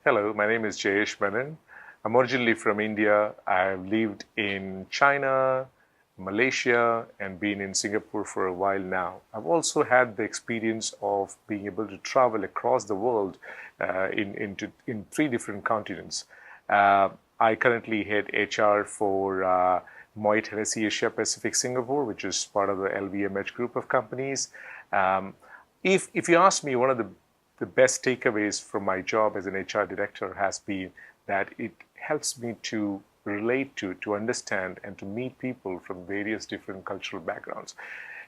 Hello, my name is Jayesh Menon. I'm originally from India. I've lived in China, Malaysia, and been in Singapore for a while now. I've also had the experience of being able to travel across the world in three different continents. Uh, I currently head HR for Moet Hennessy Asia Pacific Singapore, which is part of the LVMH group of companies. Um, if you ask me, one of the best takeaways from my job as an HR director has been that it helps me to relate to understand, and to meet people from various different cultural backgrounds.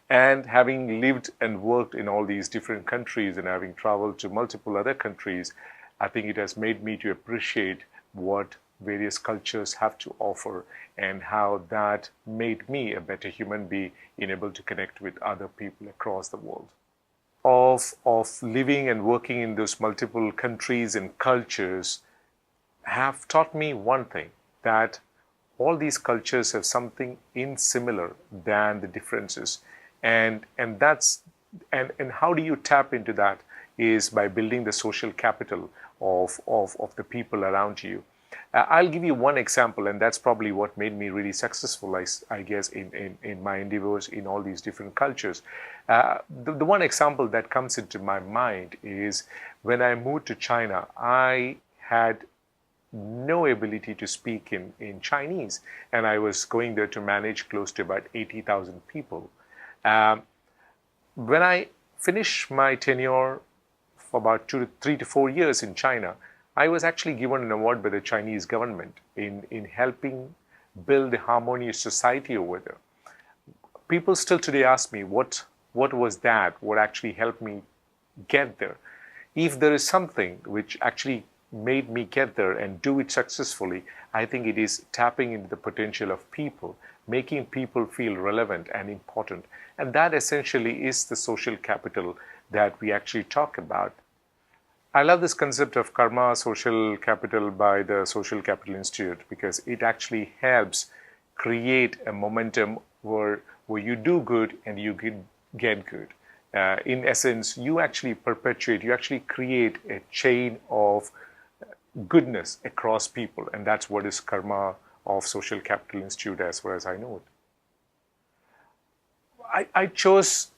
And having lived and worked in all these different countries and having traveled to multiple other countries, I think it has made me to appreciate what various cultures have to offer and how that made me a better human being in able to connect with other people across the world. Of living and working in those multiple countries and cultures have taught me one thing, that all these cultures have something in similar than the differences. And how do you tap into that is by building the social capital of the people around you. I'll give you one example, and that's probably what made me really successful, I guess, in my endeavors in all these different cultures. The one example that comes into my mind is when I moved to China, I had no ability to speak in Chinese, and I was going there to manage close to about 80,000 people. Um, when I finished my tenure for about 3 to 4 years in China, I was actually given an award by the Chinese government in helping build a harmonious society over there. People still today ask me what was that, what actually helped me get there. If there is something which actually made me get there and do it successfully, I think it is tapping into the potential of people, making people feel relevant and important. And that essentially is the social capital that we actually talk about. I love this concept of karma social capital by the Social Capital Institute, because it actually helps create a momentum where you do good and you get good. In essence, you actually perpetuate, you actually create a chain of goodness across people, and that's what is karma of Social Capital Institute as far as I know it. I chose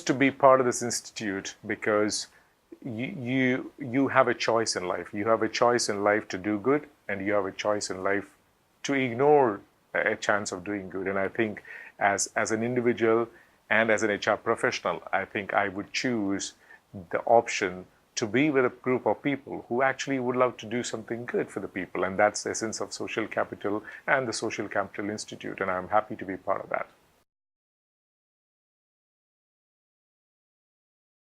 to be part of this institute because you have a choice in life. You have a choice in life to do good, and you have a choice in life to ignore a chance of doing good. And I think as an individual and as an HR professional, I think I would choose the option to be with a group of people who actually would love to do something good for the people. And that's the essence of social capital and the Social Capital Institute. And I'm happy to be part of that.